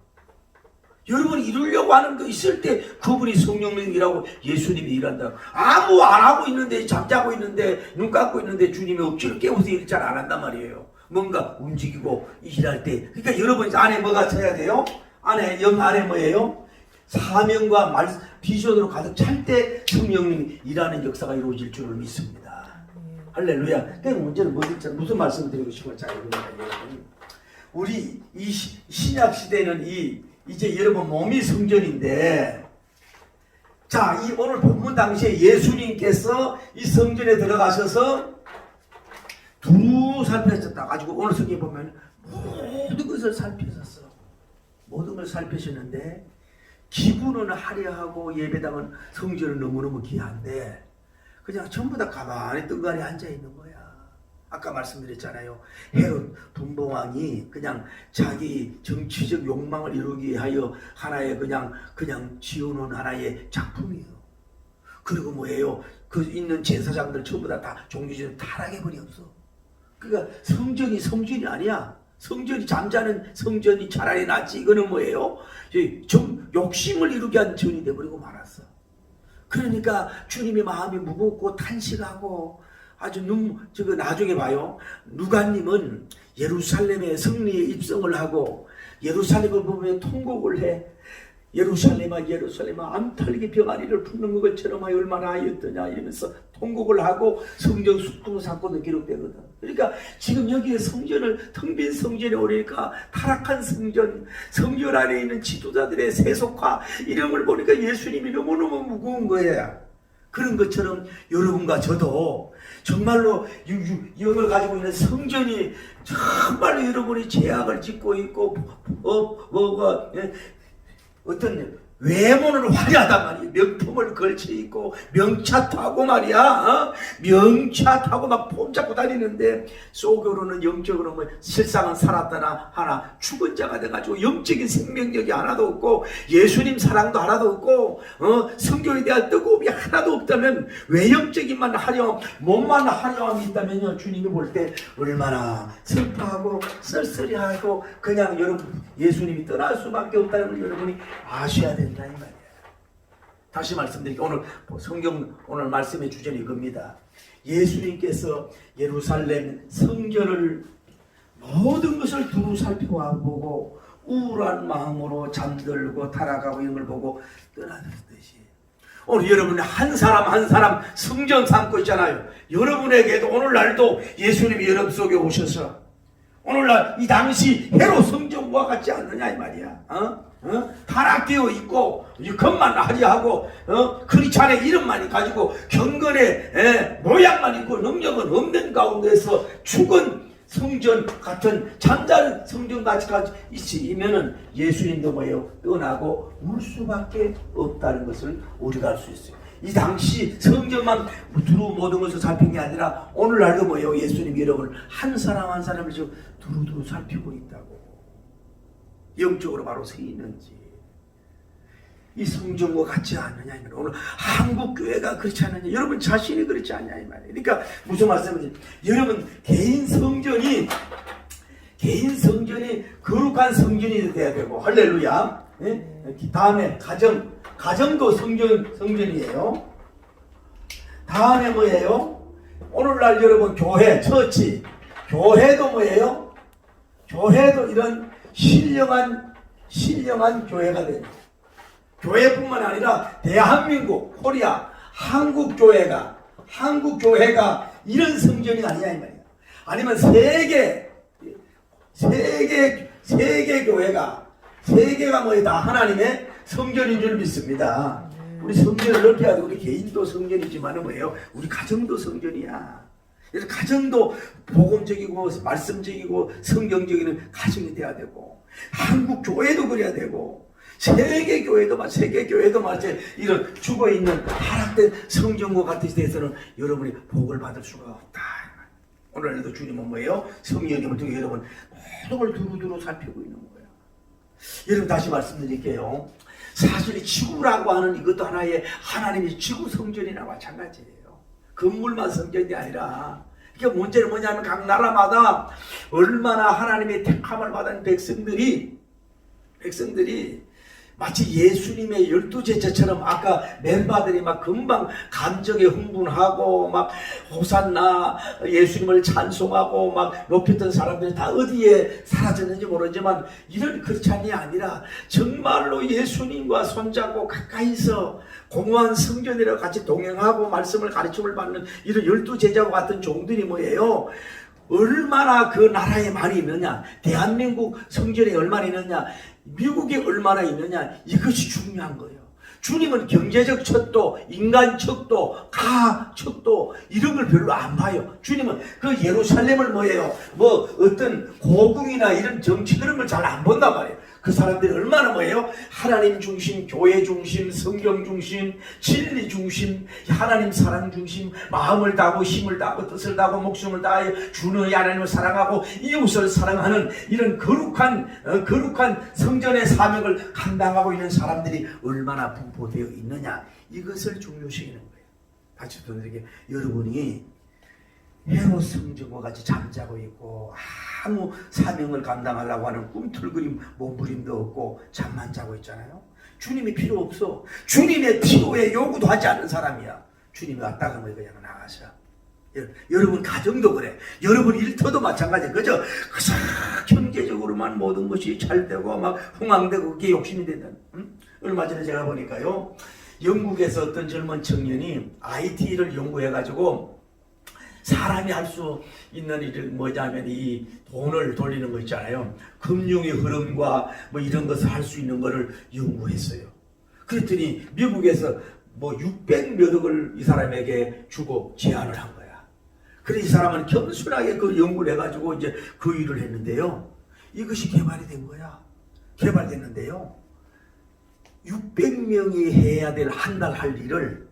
Speaker 1: 여러분이 이루려고 하는 거 있을 때 그분이 성령님이라고 예수님이 일한다. 아무 안 하고 있는데, 잠자고 있는데, 눈 감고 있는데 주님이 억지로 깨워서 일 잘 안 한단 말이에요. 뭔가 움직이고 일할 때. 그러니까 여러분 안에 뭐가 쳐야 돼요? 영 안에 뭐예요? 사명과 비전으로 가득 찰 때 성령님이 일하는 역사가 이루어질 줄을 믿습니다. 할렐루야. 그 문제는 무슨 말씀을 드리고 싶어요? 자, 여러분. 우리 이 신약 시대는 이제 여러분 몸이 성전인데, 자, 이 오늘 본문 당시에 예수님께서 이 성전에 들어가셔서 두루 살피셨다 가지고 오늘 성경에 보면 모든 것을 살피셨어. 모든 걸 살피셨는데 기분은 화려하고 예배당은 성전은 너무너무 귀한데 그냥 전부 다 가만히 뜬간에 앉아있는 거야. 아까 말씀드렸잖아요. 헤롯 분봉왕이 그냥 자기 정치적 욕망을 이루기 위하여 하나의 그냥 지어놓은 하나의 작품이에요. 그리고 뭐예요? 그 있는 제사장들 전부 다 종교적으로 타락해버렸어. 그러니까 성전이 아니야. 성전이 잠자는 성전이 차라리 낫지. 이거는 뭐예요? 욕심을 이루게 한 전이 돼버리고 말았어. 그러니까 주님의 마음이 무겁고 탄식하고 아주 나중에 봐요. 누가님은 예루살렘에 승리에 입성을 하고 예루살렘을 보며 통곡을 해. 예루살렘아 예루살렘아 암탈기 병아리를 품는 것처럼 얼마나 하였더냐 이러면서 통곡을 하고 성경 숙동 사건도 기록되거든. 그러니까 지금 여기에 성전을 텅 빈 성전에 오니까 타락한 성전 안에 있는 지도자들의 세속화 이런 걸 보니까 예수님이 너무너무 무거운 거예요. 그런 것처럼 여러분과 저도 정말로 영을 가지고 있는 성전이 정말로 여러분이 죄악을 짓고 있고 어떤 외모는 화려하단 말이야. 명품을 걸쳐 입고 명차 타고 말이야. 명차 타고 막 폼 잡고 다니는데 속으로는 영적으로 실상은 살았다나 하나 죽은 자가 돼가지고 영적인 생명력이 하나도 없고 예수님 사랑도 하나도 없고 성경에 대한 뜨거움이 하나도 없다면 외형적인만 화려함 몸만 화려함이 있다면요 주님이 볼 때 얼마나 슬퍼하고 쓸쓸해하고 그냥 여러분 예수님이 떠날 수밖에 없다는 걸 여러분이 아셔야 된다 이 말이에요. 다시 말씀드릴게요. 오늘 성경 오늘 말씀의 주제는 이겁니다. 예수님께서 예루살렘 성전을 모든 것을 두루 살펴보고 우울한 마음으로 잠들고 타락하고 이런 걸 보고 떠나듯이 오늘 여러분이 한 사람 성전 삼고 있잖아요. 여러분에게도 오늘날도 예수님이 여러분 속에 오셔서 오늘날 이 당시 헤롯 성전과 같지 않느냐 이 말이야. 타락되어 있고 겉만 화려하고 크리스찬의 이름만 가지고 경건의 모양만 있고 능력은 없는 가운데서 죽은 성전 같은 잠자는 성전같이 있으면은 예수님도 뭐예요? 떠나고 울 수밖에 없다는 것을 우리가 알 수 있어요. 이 당시 성전만 두루 모든 것을 살핀 게 아니라 오늘날도 뭐예요? 예수님 여러분을 한 사람 한 사람을 지금 두루두루 살피고 있다고. 영적으로 바로 서 있는지. 이 성전과 같지 않느냐. 오늘 한국 교회가 그렇지 않느냐. 여러분 자신이 그렇지 않냐 이 말이에요. 그러니까 무슨 말씀인지, 여러분 개인 성전이 거룩한 성전이 돼야 되고, 할렐루야. 예? 다음에 가정도 성전이에요. 다음에 뭐예요? 오늘날 여러분 교회, 처치, 교회도 뭐예요? 교회도 이런 신령한 교회가 됩니다. 교회뿐만 아니라 대한민국, 코리아, 한국 교회가 이런 성전이 아니냐 이 말이에요. 아니면 세계가 뭐예요? 다 하나님의 성전인 줄 믿습니다. 우리 성전을 넓혀야 돼. 우리 개인도 성전이지만 뭐예요? 우리 가정도 성전이야. 그래서 가정도 복음적이고 말씀적이고 성경적인 가정이 돼야 되고, 한국 교회도 그래야 되고, 세계 교회도 마치 이런 죽어있는 하락된 성전과 같은 데서는 여러분이 복을 받을 수가 없다. 오늘도 주님은 뭐예요? 성령님을 통해 여러분 모든 걸 두루두루 살피고 있는 거예요. 여러분 다시 말씀드릴게요. 사실 지구라고 하는 이것도 하나의 하나님의 지구 성전이나 마찬가지예요. 건물만 성전이 아니라, 그러니까 문제는 뭐냐면 각 나라마다 얼마나 하나님의 택함을 받은 백성들이 마치 예수님의 12제자처럼 아까 멤버들이 막 금방 감정에 흥분하고 막 호산나 예수님을 찬송하고 막 높였던 사람들이 다 어디에 사라졌는지 모르지만, 이런 그렇지 아니라 정말로 예수님과 손잡고 가까이서 공허한 성전이라 같이 동행하고 말씀을 가르침을 받는 이런 12제자와 같은 종들이 뭐예요? 얼마나 그 나라에 많이 있느냐, 대한민국 성전에 얼마나 있느냐, 미국에 얼마나 있느냐, 이것이 중요한 거예요. 주님은 경제적 척도, 인간 척도, 가 척도 이런 걸 별로 안 봐요. 주님은 그 예루살렘을 뭐예요? 뭐 어떤 고궁이나 이런 정치 그런 걸 잘 안 본단 말이에요. 그 사람들이 얼마나 뭐예요? 하나님 중심, 교회 중심, 성경 중심, 진리 중심, 하나님 사랑 중심, 마음을 다하고 힘을 다하고 뜻을 다하고 목숨을 다하여 주의 하나님을 사랑하고 이웃을 사랑하는 이런 거룩한 성전의 사명을 감당하고 있는 사람들이 얼마나 분포되어 있느냐, 이것을 중요시하는 거예요. 다시 분들에게, 여러분이 헤롯 성전과 같이 잠자고 있고 아무 사명을 감당하려고 하는 꿈틀거림 몸부림도 없고 잠만 자고 있잖아요. 주님이 필요 없어. 주님의 필요에 요구도 하지 않는 사람이야. 주님이 왔다 가면 그냥 나가서. 여러분 가정도 그래. 여러분 일터도 마찬가지야. 그죠? 경제적으로만 모든 것이 잘 되고 막 흥황되고 그게 욕심이 된다는. 얼마 전에 제가 보니까요, 영국에서 어떤 젊은 청년이 IT를 연구해가지고 사람이 할 수 있는 일을 뭐냐면 이 돈을 돌리는 거 있잖아요. 금융의 흐름과 뭐 이런 것을 할 수 있는 거를 연구했어요. 그랬더니 미국에서 뭐 600몇 억을 이 사람에게 주고 제안을 한 거야. 그래서 이 사람은 겸손하게 그 연구를 해가지고 이제 그 일을 했는데요. 이것이 개발이 된 거야. 개발됐는데요. 600명이 해야 될 한 달 할 일을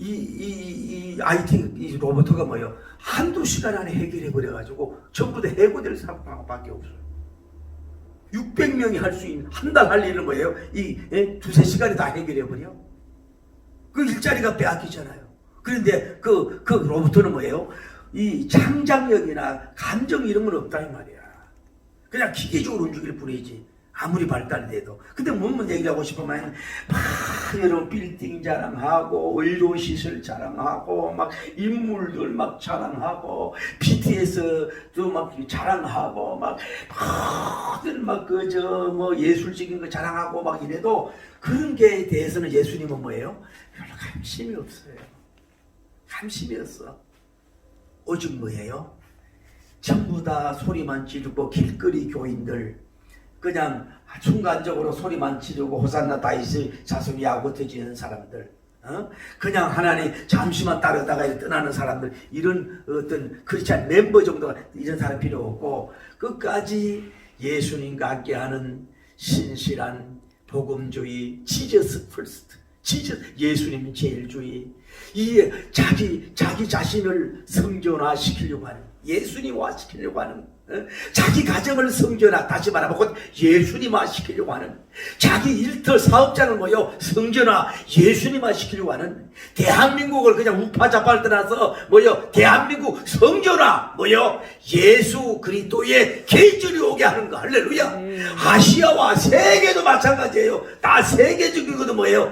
Speaker 1: 이 IT 이 로봇가 뭐예요? 한두 시간 안에 해결해 버려가지고 전부 다 해고될 상황밖에 없어요. 600명이 할 수 있는 한 달 할 일은 뭐예요? 두세 시간이 다 해결해 버려. 그 일자리가 빼앗기잖아요. 그런데 그 로봇은 뭐예요? 이 창작력이나 감정 이런 건 없다 이 말이야. 그냥 기계적으로 움직일 뿐이지. 아무리 발달이 돼도. 근데 뭔 얘기를 하고 싶으면 여러분 빌딩 자랑하고 의료시설 자랑하고 막 인물들 막 자랑하고 BTS도 막 자랑하고 막 모든 막 그저 뭐 예술적인 거 자랑하고 막 이래도 그런 게 대해서는 예수님은 뭐예요? 별로 관심이 없어요. 관심이 없어. 오직 뭐예요? 전부 다 소리만 지르고 길거리 교인들 그냥 순간적으로 소리만 지르고 호산나 다윗의 자손이 야고트지는 사람들, 그냥 하나님 잠시만 따르다가 떠나는 사람들, 이런 어떤 크리스찬 멤버 정도가 이런 사람 필요 없고 끝까지 예수님과 함께하는 신실한 복음주의, 지저스 퍼스트, 예수님이 제일주의, 자기 자신을 성전화시키려고 하는, 예수님화 시키려고 하는 자기 가정을 성전화, 다시 말하면 곧 예수님화 시키려고 하는, 자기 일터 사업장을 뭐요 성전화, 예수님화 시키려고 하는, 대한민국을 그냥 우파좌파를 떠나서 뭐요 대한민국 성전화, 뭐요 예수 그리스도의 계절이 오게 하는 거. 할렐루야. 아시아와 세계도 마찬가지예요. 다 세계적이거든. 뭐예요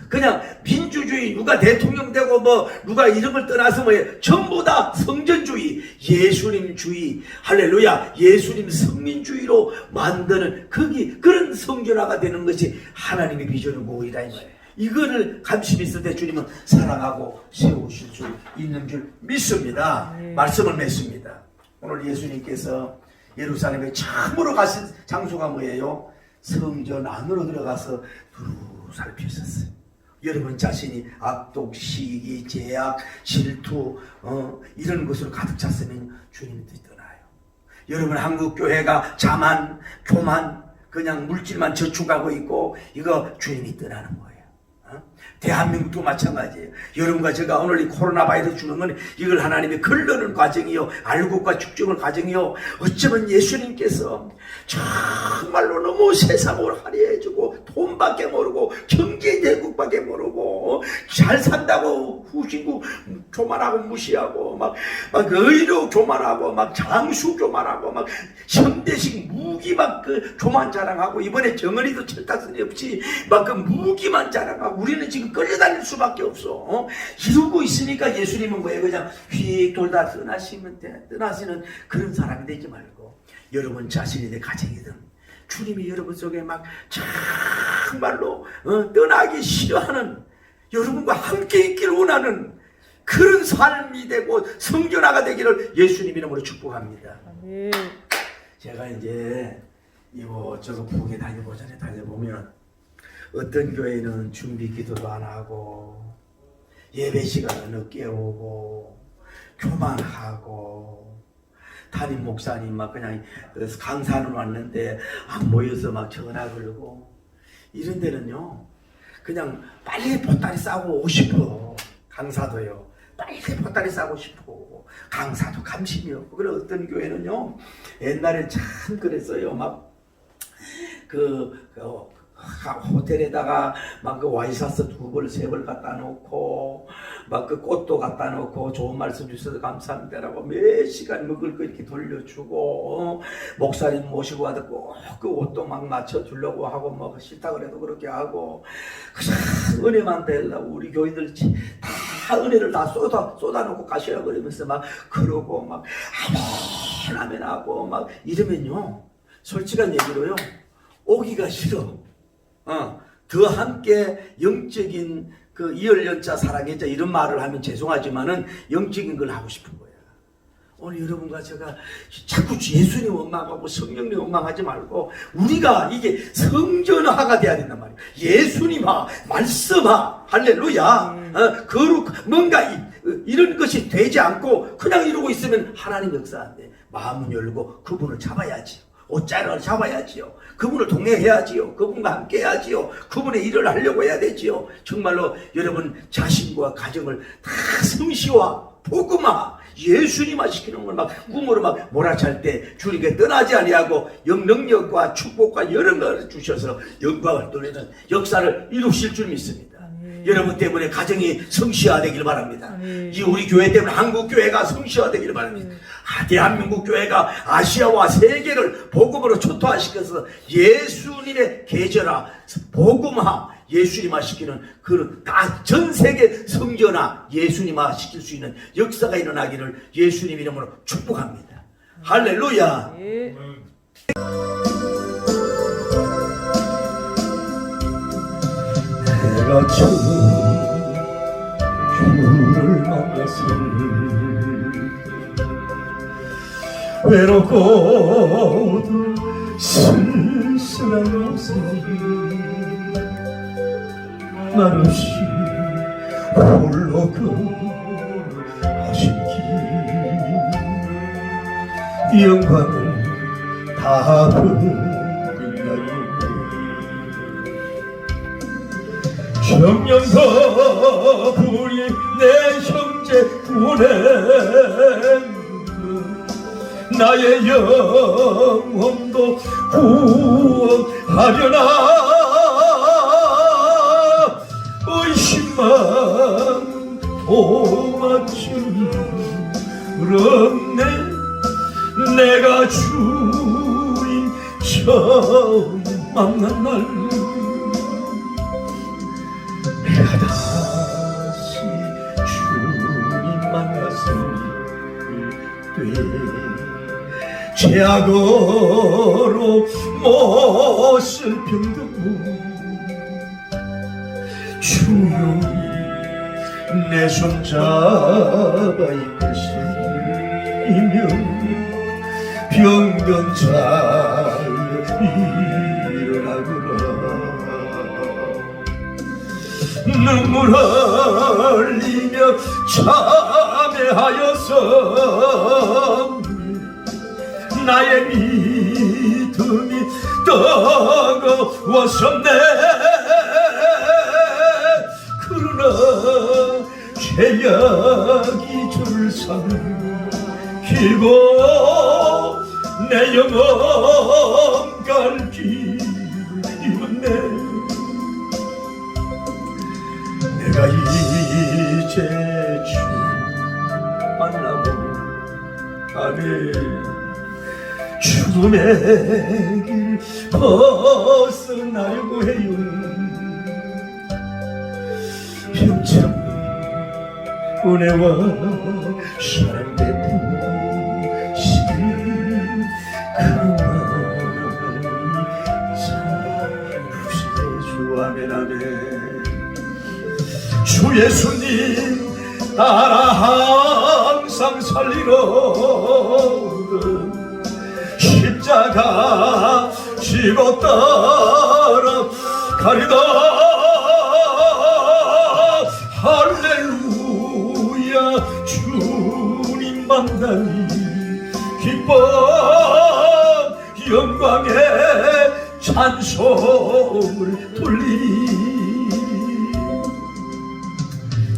Speaker 1: 그냥 민주주의, 누가 대통령 되고 뭐 누가 이런 걸 떠나서 뭐예요 전부 다 성전주의, 예수님주의, 할렐루야, 예수님 성민주의로 만드는 그런 성전화가 되는 것이 하나님의 비전이고 이다 이 말이에요. 이거를 감심이 있을 때 주님은 사랑하고 세우실 수 있는 줄 믿습니다. 말씀을 맺습니다. 오늘 예수님께서 예루살렘에 처음으로 가신 장소가 뭐예요? 성전 안으로 들어가서 두루 살피셨어요. 여러분 자신이 악독, 시기, 제약, 질투 이런 것으로 가득 찼으면 주님이 떠나요. 여러분 한국교회가 자만, 교만, 그냥 물질만 저축하고 있고 이거 주님이 떠나는 거예요. 대한민국도 마찬가지예요. 여러분과 제가 오늘 이 코로나 바이러스 주는 건 이걸 하나님이 걸러는 과정이요, 알곡과 축적을 과정이요, 어쩌면 예수님께서 정말로 너무 세상을 화려해주고 돈밖에 모르고 경제대국밖에 모르고 잘 산다고 후진국 교만하고 무시하고 막 의료 교만하고 막 장수 교만하고 막 현대식 무기 막 그 교만 자랑하고, 이번에 정은이도 철딱선이 없이 막 그 무기만 자랑하고 우리는 지금 끌려다닐 수밖에 없어. 이러고 있으니까 예수님은 뭐예요? 그냥 휙 돌다 떠나시는 그런 사람이 되지 말고, 여러분 자신이 내 가정이든 주님이 여러분 속에 막 정말로 떠나기 싫어하는, 여러분과 함께 있기를 원하는 그런 삶이 되고 성전화가 되기를 예수님 이름으로 축복합니다. 제가 이제 이곳저곳 부엌에 다녀보면 어떤 교회는 준비 기도도 안 하고 예배 시간은 늦게 오고 교만하고, 담임 목사님 막 그냥 강사는 왔는데 안 모여서 막 전화 걸고, 이런 데는요 그냥 빨리 보따리 싸고 오고 싶어. 강사도요 빨리 보따리 싸고 싶고, 강사도 감심이 없고. 그래 어떤 교회는요 옛날에 참 그랬어요. 막 호텔에다가 막 그 와이셔츠 2벌 3벌 갖다 놓고 막 그 꽃도 갖다 놓고 좋은 말씀 주셔서 감사합니다라고 몇 시간 먹을 거 이렇게 돌려주고, 목사님 모시고 와도 꼭 그 옷도 막 맞춰주려고 하고, 뭐 싫다 그래도 그렇게 하고, 그냥 은혜만 되려고 우리 교인들 다 은혜를 다 쏟아놓고 가시라 그러면서 막 그러고 막 아멘 하고 막 이러면요, 솔직한 얘기로요 오기가 싫어. 더 함께 영적인 그 이열연자 사랑했자 이런 말을 하면 죄송하지만은 영적인 걸 하고 싶은 거야. 오늘 여러분과 제가 자꾸 예수님 원망하고 성령님 원망하지 말고 우리가 이게 성전화가 돼야 된단 말이야. 예수님화, 말씀화, 할렐루야. 거룩 뭔가 이런 것이 되지 않고 그냥 이러고 있으면 하나님 역사 안 돼. 마음을 열고 그분을 잡아야지. 옷자락을 잡아야지요. 그분을 동행해야지요. 그분과 함께 해야지요. 그분의 일을 하려고 해야 되지요. 정말로 여러분 자신과 가정을 다 성시화, 복음화, 예수님화 시키는 걸 막 꿈으로 막 몰아찰 때 주님께 떠나지 아니하고 영능력과 축복과 여러 가지를 주셔서 영광을 돌리는 역사를 이루실 줄 믿습니다. 여러분 때문에 가정이 성시화되길 바랍니다. 이 우리 교회 때문에 한국 교회가 성시화되길 바랍니다. 대한민국 교회가 아시아와 세계를 복음으로 초토화시켜서 예수님의 계절화, 복음화, 예수님화 시키는 그 다 전 세계 성전화, 예수님화 시킬 수 있는 역사가 일어나기를 예수님 이름으로 축복합니다. 할렐루야. 내가 처음 주를 만났을 외롭고도 쓸쓸한 모습, 날 없이 홀로 걸어가신 길, 영광을 다 버린다니 청년도 부리 내 형제 보낸 나의 영혼도 구원하려나 의심만 도맡으렸네. 내가 주인 처음 만난 날 내가 다시 주님 만났을 때 죄악으로 못쓸 병도 주여 내 손 잡아 이끄시며 병든 잘 일어나구나. 눈물 흘리며 참회하여서 나의 믿음이 뜨거웠었네. 그러나 죄악이 저를 삼키고 내 영혼 갈 길을 잃었네. 내가 이제 주 만나고 아멘 죽음의 길 벗어나려고 해요. 평생 은혜와 사랑 베푸시길 주 아멘 아멘. 주 예수님 따라 항상 살리거든 십자가 지고 따라가리다. 할렐루야 주님 만나니 기뻐 영광의 찬송을 돌리니.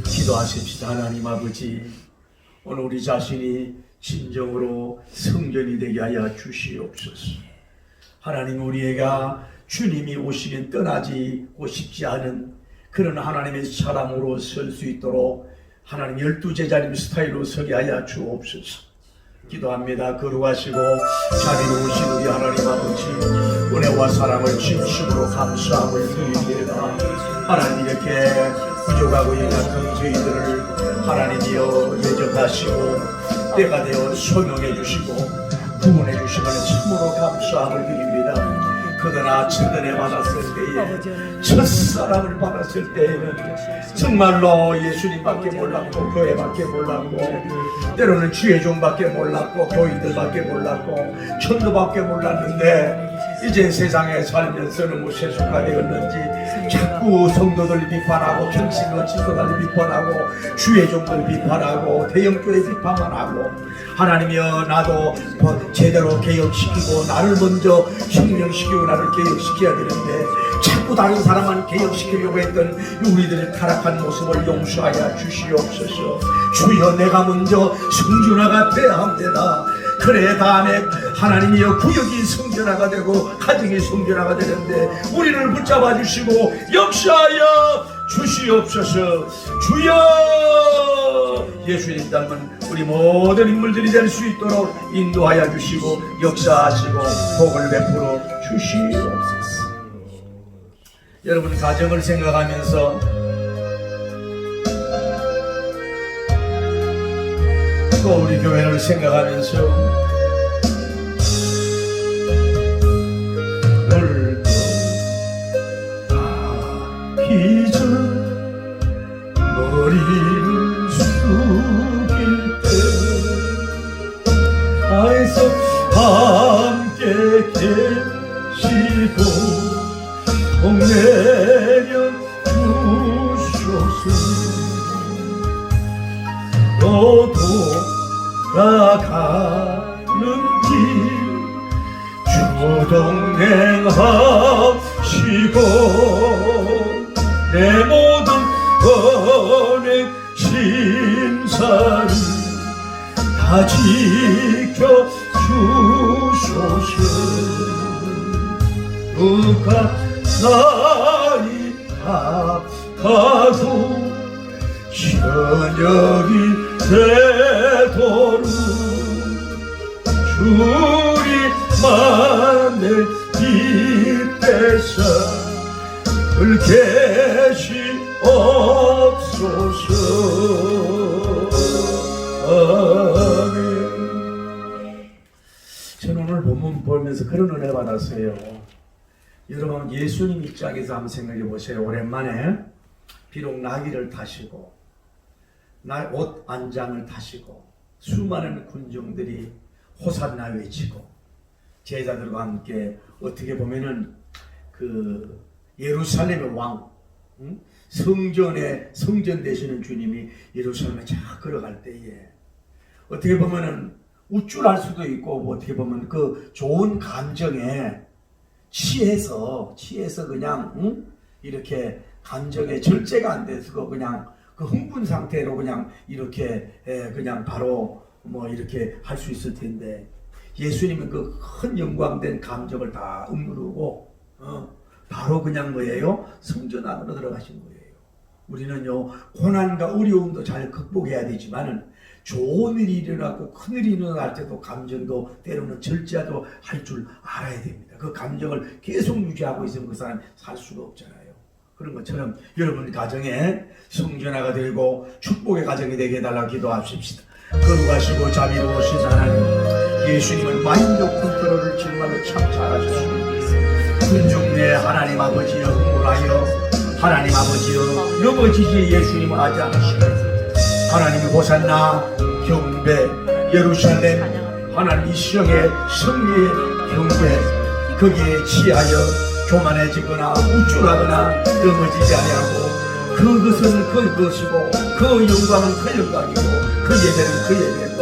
Speaker 1: 기도하십시다. 하나님 아버지, 오늘 우리 자신이 진정으로 성전이 되게 하여 주시옵소서. 하나님, 우리가 주님이 오시면 떠나지고 싶지 않은 그런 하나님의 사람으로 설 수 있도록 하나님 12제자님 스타일로 서게 하여 주옵소서. 기도합니다. 거룩하시고 자비로우신 우리 하나님 아버지, 은혜와 사랑을 진심으로 감사함을 드립니다. 하나님, 이렇게 부족하고 연약한 저희들을 하나님이여 예정하시고 때가 되어 소명해 주시고 구원해 주시면 참으로 감사함을 드립니다. 그러나 첫눈에 받았을 때에, 첫사랑을 받았을 때에는 정말로 예수님밖에 몰랐고 교회밖에 몰랐고 때로는 주의 종밖에 몰랐고 교인들밖에 몰랐고 천도밖에 몰랐는데, 이제 세상에 살면서 너무 세속화 되었는지 자꾸 성도들 비판하고 정신과 지도자를 비판하고 주의 종들 비판하고 대형교회 비판만 하고, 하나님이여 나도 제대로 개혁시키고 나를 먼저 혁명시키고 나를 개혁시켜야 되는데 자꾸 다른 사람만 개혁시키려고 했던 우리들의 타락한 모습을 용서하여 주시옵소서. 주여, 내가 먼저 성전화가 돼야 합니다. 그래 다음에 하나님이여 구역이 성전화가 되고 가정이 성전화가 되는데 우리를 붙잡아 주시고 역사하여 주시옵소서. 주여, 예수님 닮은 우리 모든 인물들이 될 수 있도록 인도하여 주시고 역사하시고 복을 베풀어 주시옵소서. 여러분, 가정을 생각하면서 또 우리 교회를 생각하면서 널 가기 전 머리를 숙일 때 아에서 함께 계시고 복내려 주소서. 또 돌아가는 길 주동행하시고 내 모든 언행 신사를 다 지켜 주소서. 누가 나이 아파도 저녁이 되도록 주님만 내 입에서 계시옵소서. 아멘. 저는 오늘 본문 보면서 그런 은혜 받았어요. 여러분, 예수님 입장에서 한번 생각해 보세요. 오랜만에 비록 나귀를 타시고 옷 안장을 타시고 수많은 군중들이 호산나 외치고 제자들과 함께 어떻게 보면은 그 예루살렘의 왕, 성전 되시는 주님이 예루살렘에 쫙 걸어갈 때에 어떻게 보면은 우쭐할 수도 있고, 뭐 어떻게 보면 그 좋은 감정에 취해서 그냥 이렇게 감정에 절제가 안 돼서 그냥 그 흥분 상태로 그냥 이렇게 그냥 바로 뭐 이렇게 할 수 있을 텐데, 예수님은 그 큰 영광된 감정을 다 억누르고 바로 그냥 뭐예요? 성전 안으로 들어가신 거예요. 우리는요, 고난과 어려움도 잘 극복해야 되지만은 좋은 일이 일어나고 큰 일이 일어날 때도 감정도 때로는 절제도 할 줄 알아야 됩니다. 그 감정을 계속 유지하고 있으면 그 사람 살 수가 없잖아요. 그런 것처럼 여러분 가정에 성전화가 되고 축복의 가정이 되게 해달라고 기도하십시다. 거룩하시고 자비로우신 하나님, 예수님은 마인드 컨트롤을 정말로 참 잘하셨습니다. 군중내 하나님 아버지여 흥분하여 하나님 아버지여 넘어지지 예수님을 하지 않으시고 하나님의 호산나 경배 예루살렘 하나님 이 시정의 승리의 경배 거기에 취하여 교만해지거나 우쭐하거나 넘어지지 아니하고 그것은 그것이고 그 영광은 그 영광이고 그 예배는 그 예배고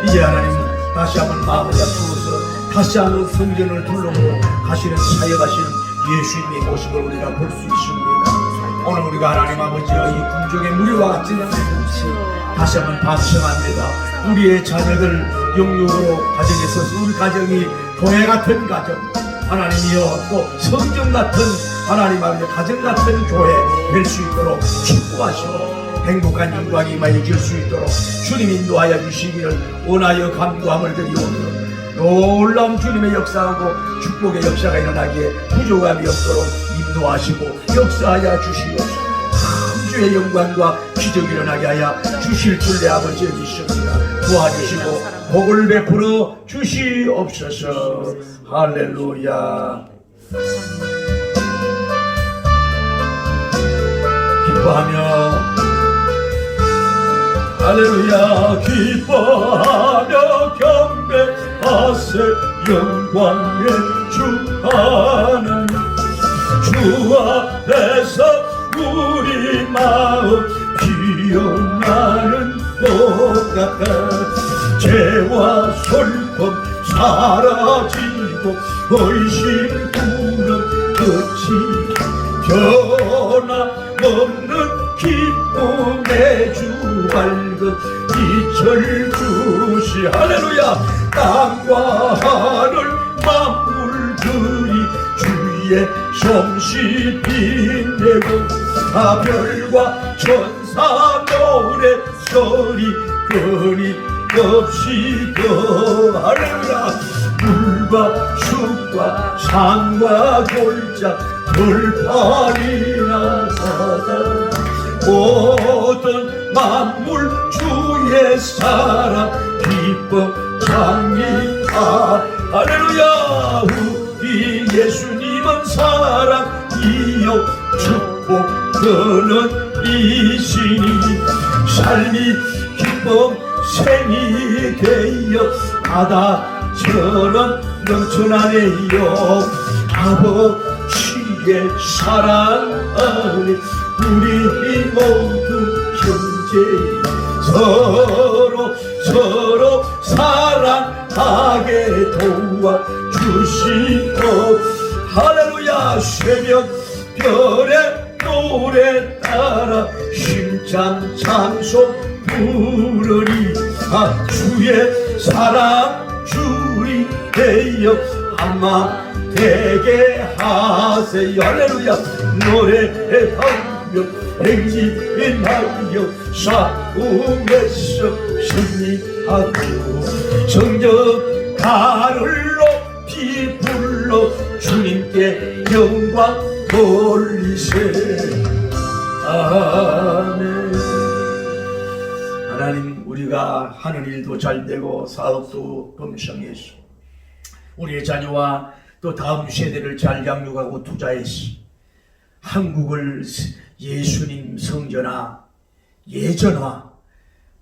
Speaker 1: 이제 하나님 다시 한번 마음을 맞추어서 다시 한번 성전을 둘러보고 가시는 사역하시는 예수님의 모습을 우리가 볼 수 있습니다. 오늘 우리가 하나님 아버지여 이 궁정의 무리와 같지 않은 다시 한번 반성합니다. 우리의 자녀들 영육으로 가정에 있어서 우리 가정이 교회 같은 가정 하나님이여 또 성전 같은 하나님 아버지 가정 같은 교회 될 수 있도록 축복하시고 행복한 영광이 임하여 줄 수 있도록 주님 인도하여 주시기를 원하여 간구함을 드리오며 놀라운 주님의 역사하고 축복의 역사가 일어나기에 부족함이 없도록 인도하시고 역사하여 주시옵소서. 주의 영광과 기적이 일어나게 하여 주실 줄 내 아버지의 믿습니다. 도와주시고 복을 베풀어 주시옵소서. 할렐루야. 기뻐하며 할렐루야 기뻐하며 경배하세 영광의 주 하나님 주 앞에서 우리 마음 피어나는 것 같아 죄와 슬픔 사라지고 의심부는 끝이 변함없는 기쁨의 주 밝은 이철 주시 할렐루야 땅과 하늘 만물들이 주의 성시 빛내고 별과 천사 노래 소리 끊임없이 더 할렐루야 물과 숲과 산과 골짜 들판이나 바다 모든 만물 주의 사랑 기뻐 장미하 할렐루야 우리 예수님은 사랑이요 축복 그는 이시니 삶이 기쁨 생이 되어 바다처럼 넘쳐나네요 아버지의 사랑 안에 우리 모두 형제 서로 사랑하게 도와주시고 할렐루야 새벽 별의 노래 따라 심장 찬송 부르리 주의 사랑 주의 되어 아마 되게 하세요. 할렐루야. 노래하며 행진하여 싸움에서 승리하고 성적 가를 높이 불러 주님께 영광 돌리세. 아멘. 하나님, 우리가 하는 일도 잘되고 사업도 번성해서 우리의 자녀와 또 다음 세대를 잘 양육하고 투자해서 한국을 예수님 성전화, 예전화,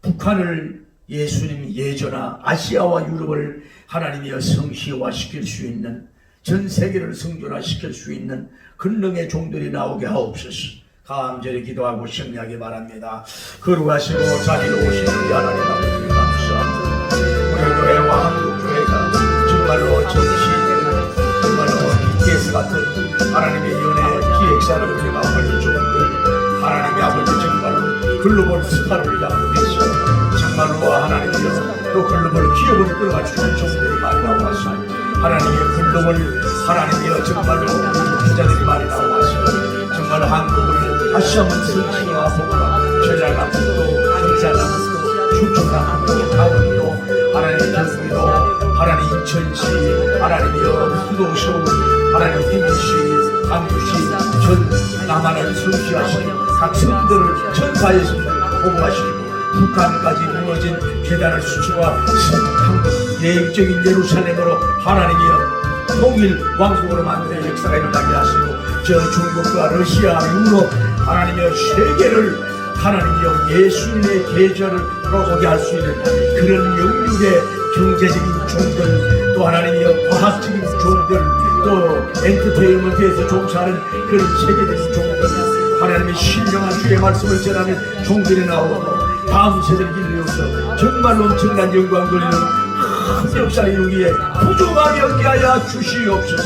Speaker 1: 북한을 예수님 예전화, 아시아와 유럽을 하나님이여 성시화 시킬 수 있는, 전 세계를 성전화 시킬 수 있는 근능의 종들이 나오게 하옵소서. 간절히 기도하고 승리하기 바랍니다. 거룩하시고 자비로우신 우리 하나님 아버지 감사합니다. 우리 교회와 한국 교회가 정말로 정치인들, 정말로 BTS 같은 하나님의 연애 기획사를 우리가 벌려주는데 하나님의 아버지 정말로 글로벌 스타를 양육해서 정말로 하나님이여 또 글로벌 기업을 끌어가주는 종들이 많이 나와서 하나님의 글로벌 하나님이여 정말로 기자들이 많이 나와서 정말 한국을 다시 한번 성취와 복과 전략남북도 경찰남북도 충청남북도 강원도 하나님의 경기도 하나님 인천시 하나님이여 수도서울 하나님 인문시 광주시 전 남한을 성취하시고 각 성들을 천사의 성들을 보호하시고 북한까지 무너진 계단을 수출과 한국 예정적인 예루살렘으로 하나님이여 통일 왕국으로 만드는 역사가 일어나게 하시고 저 중국과 러시아, 유럽 하나님이여 세계를 하나님이여 예수님의 계절을 오게 할 수 있는 그런 영육의 경제적인 종들 또 하나님이여 과학적인 종들 또 엔터테인먼트에서 종사하는 그런 세계적인 종들 하나님의 신령한 주의 말씀을 전하는 종들이 나오고 다음 세대를 일러서 정말로 엄청난 영광 돌리는 큰 역사를 이루기에 부족하게 하여 주시옵소서.